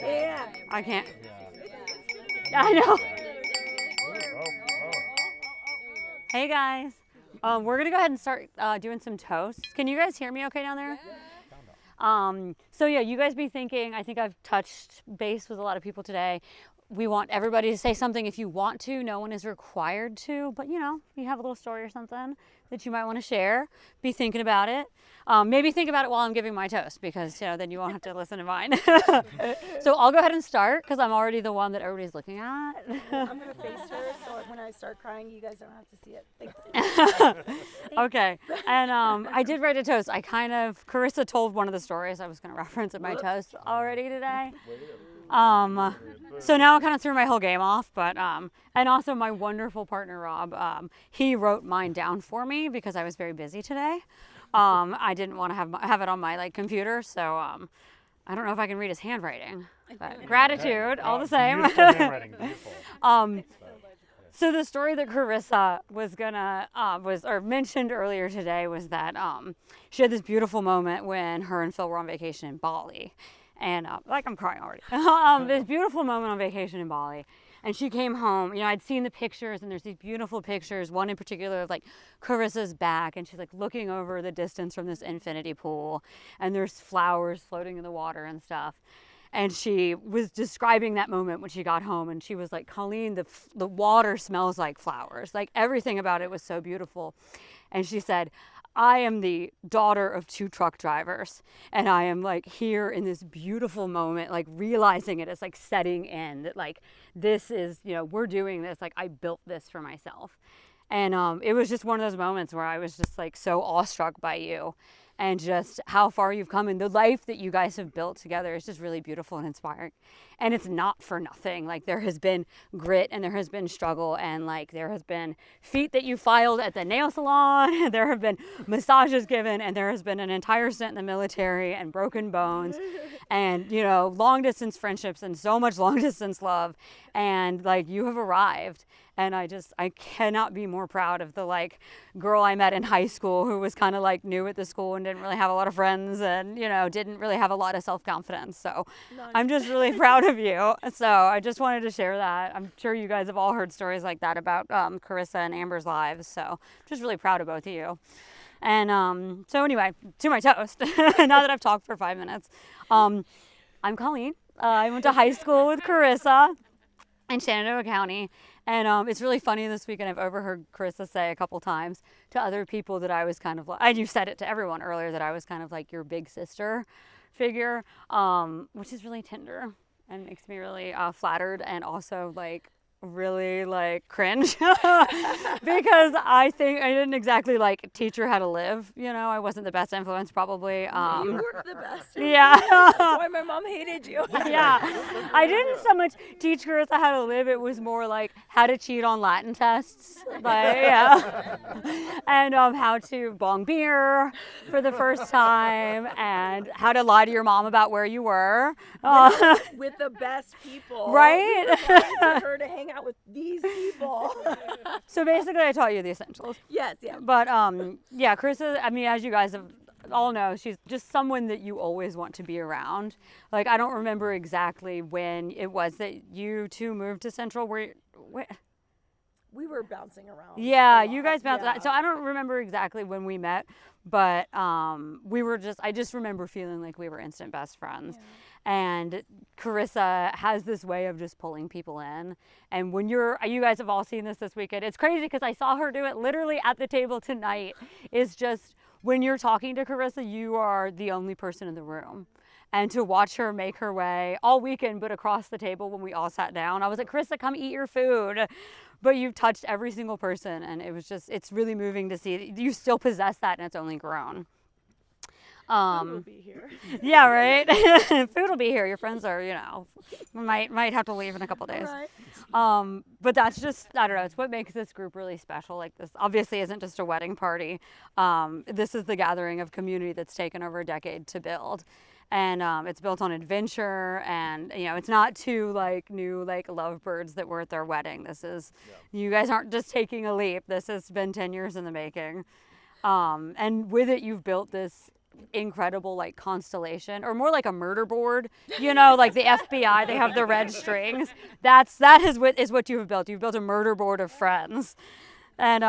Yeah. I can't. I know. Hey guys. We're gonna go ahead and start doing some toasts. Can you guys hear me okay down there? So yeah, you guys be thinking, I think I've touched base with a lot of people today. We want everybody to say something if you want to. No one is required to, but you know, you have a little story or something that you might want to share. Be thinking about it. Maybe think about it while I'm giving my toast because you know then you won't have to listen to mine. So I'll go ahead and start because I'm already the one that everybody's looking at. I'm going to face her so when I start crying, you guys don't have to see it. Thanks. Okay. And I did write a toast. Carissa told one of the stories I was going to reference in my toast already today. So now I kind of threw my whole game off, but and also my wonderful partner Rob, he wrote mine down for me because I was very busy today. I didn't want to have it on my computer, so I don't know if I can read his handwriting. But gratitude, all the same. Beautiful handwriting, beautiful. So the story that Carissa mentioned earlier today was that she had this beautiful moment when her and Phil were on vacation in Bali. And I'm crying already. This beautiful moment on vacation in Bali. And she came home, you know, I'd seen the pictures and there's these beautiful pictures, one in particular of Carissa's back and she's looking over the distance from this infinity pool and there's flowers floating in the water and stuff. And she was describing that moment when she got home and she was like, Colleen, the water smells like flowers. Everything about it was so beautiful. And she said, I am the daughter of 2 truck drivers and I am here in this beautiful moment, realizing it as setting in that this is, you know, we're doing this, I built this for myself. And it was just one of those moments where I was just so awestruck by you and just how far you've come and the life that you guys have built together is just really beautiful and inspiring. And it's not for nothing. There has been grit and there has been struggle and there has been feet that you filed at the nail salon. There have been massages given and there has been an entire stint in the military and broken bones and, you know, long distance friendships and so much long distance love. And you have arrived. And I cannot be more proud of the girl I met in high school who was kind of new at the school and didn't really have a lot of friends and, you know, didn't really have a lot of self-confidence. So I'm just really proud of you. So I just wanted to share that. I'm sure you guys have all heard stories like that about Carissa and Amber's lives. So just really proud of both of you. And so anyway, to my toast, now that I've talked for 5 minutes, I'm Colleen. I went to high school with Carissa in Shenandoah County. And it's really funny this weekend. I've overheard Carissa say a couple times to other people that I was kind of and you said it to everyone earlier, that I was kind of your big sister figure, which is really tender and makes me really flattered and also really cringe because I think I didn't exactly teach her how to live. You know, I wasn't the best influence probably. You were the best. Yeah. That's why my mom hated you. Yeah. I didn't so much teach Carissa how to live. It was more how to cheat on Latin tests. Yeah. And how to bong beer for the first time and how to lie to your mom about where you were. With the best people. Right? We were her to hang out with these people. So basically I taught you the essentials. Yes, yeah. But yeah, Carissa, I mean, as you guys have all know, she's just someone that you always want to be around. I don't remember exactly when it was that you two moved to Central. We were bouncing around. Yeah, you guys bounced. Yeah. So I don't remember exactly when we met, but I just remember feeling like we were instant best friends. Yeah. And Carissa has this way of just pulling people in. And when you guys have all seen this weekend, it's crazy because I saw her do it literally at the table tonight. It's just when you're talking to Carissa, you are the only person in the room. And to watch her make her way all weekend, but across the table when we all sat down, I was like, Carissa, come eat your food. But you've touched every single person. And it was it's really moving to see that you still possess that and it's only grown. Food will be here. Yeah, right. Food will be here. Your friends are, you know, might have to leave in a couple days. Right. But that's just, I don't know. It's what makes this group really special. This obviously isn't just a wedding party. This is the gathering of community that's taken over a decade to build. And it's built on adventure, and you know, it's not two new lovebirds that were at their wedding. This is, you guys aren't just taking a leap. This has been 10 years in the making. And with it, you've built this incredible like constellation, or more like a murder board, you know, like the FBI, they have the red strings. That is what you have built. You've built a murder board of friends. And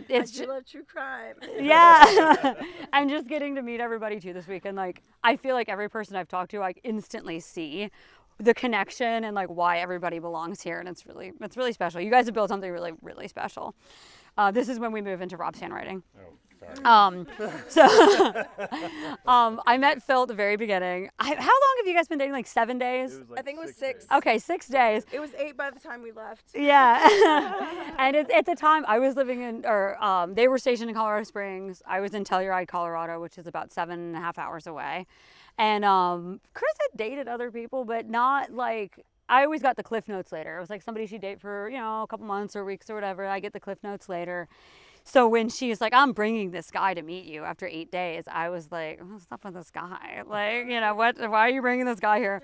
it's I do love true crime. yeah. And just getting to meet everybody too this week, and like I feel like every person I've talked to, I instantly see the connection and like why everybody belongs here, and it's really special. You guys have built something really, really special. This is when we move into Rob's handwriting. Oh, sorry. I met Phil at the very beginning. How long have you guys been dating? Like 7 days? It was like I think it was 6. days. Okay, 6 days. It was 8 by the time we left. Yeah. And at the time I was living in, they were stationed in Colorado Springs. I was in Telluride, Colorado, which is about 7.5 hours away. And Chris had dated other people, but not like, I always got the Cliff Notes later. It was like somebody she'd date for, a couple months or weeks or whatever. I get the Cliff Notes later. So when she's like, I'm bringing this guy to meet you after 8 days, I was like, what's up with this guy? Like, why are you bringing this guy here?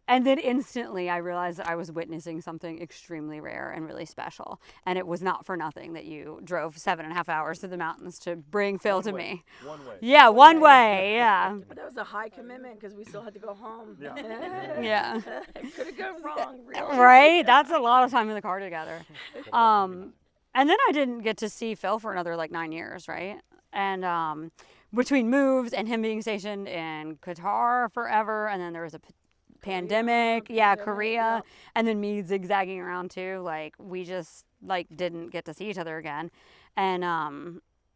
And then instantly I realized that I was witnessing something extremely rare and really special. And it was not for nothing that you drove 7.5 hours to the mountains to bring Phil to me. One way. Yeah, one way, yeah. But that was a high commitment because we still had to go home. Yeah. Yeah. It could have gone wrong, really. Right? That's a lot of time in the car together. And then I didn't get to see Phil for another like 9 years, right? And between moves and him being stationed in Qatar forever, and then there was a pandemic, Korea, and then me zigzagging around too, like we just like didn't get to see each other again. And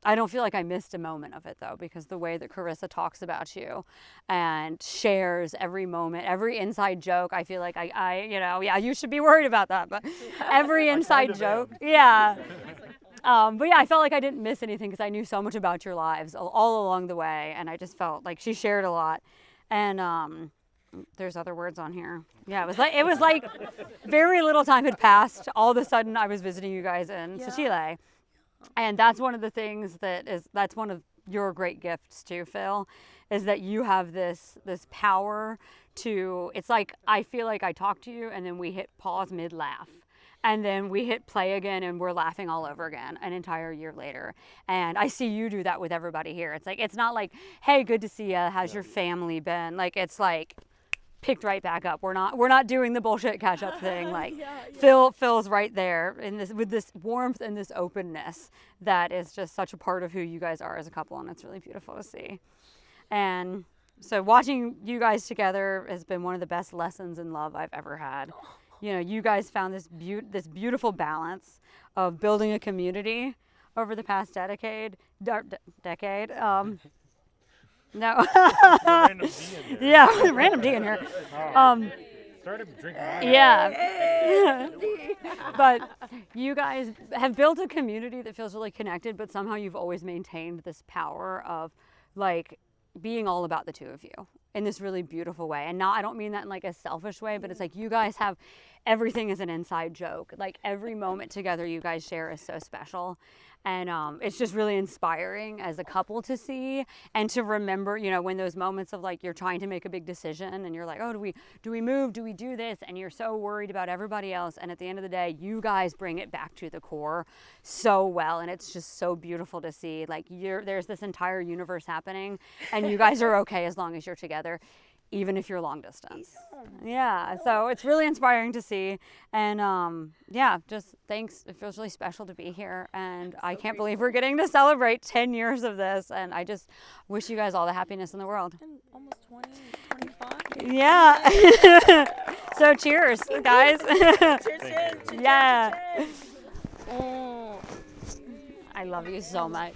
I don't feel like I missed a moment of it though, because the way that Carissa talks about you and shares every moment, every inside joke, I feel like you should be worried about that, but every inside joke, but yeah, I felt like I didn't miss anything because I knew so much about your lives all along the way, and I just felt like she shared a lot. And there's other words on here. Yeah, it was like very little time had passed. All of a sudden I was visiting you guys in Chile. And that's one of the things that's one of your great gifts too, Phil, is that you have this power to, it's like, I feel like I talk to you and then we hit pause mid-laugh. And then we hit play again and we're laughing all over again an entire year later. And I see you do that with everybody here. It's like, it's not like, hey, good to see you. How's your family been? Like, it's like, picked right back up. We're not doing the bullshit catch up thing. Like Phil's right there with this warmth and this openness that is just such a part of who you guys are as a couple, and it's really beautiful to see. And so watching you guys together has been one of the best lessons in love I've ever had. You guys found this beautiful balance of building a community over the past decade. No. Random D in here. Yeah, random D in here. Started drinking. Yeah. But you guys have built a community that feels really connected, but somehow you've always maintained this power of like being all about the two of you in this really beautiful way. And I don't mean that in like a selfish way, but it's like you guys have everything as an inside joke. Like every moment together you guys share is so special. And it's just really inspiring as a couple to see and to remember, when those moments of like you're trying to make a big decision and you're like, oh, do we move? Do we do this? And you're so worried about everybody else. And at the end of the day, you guys bring it back to the core so well. And it's just so beautiful to see. Like there's this entire universe happening and you guys are okay as long as you're together, even if you're long distance. Yeah, so it's really inspiring to see. And just thanks. It feels really special to be here. And I can't believe we're getting to celebrate 10 years of this. And I just wish you guys all the happiness in the world. And almost 20, 25. Yeah. So cheers, guys. Cheers. Yeah. I love you so much.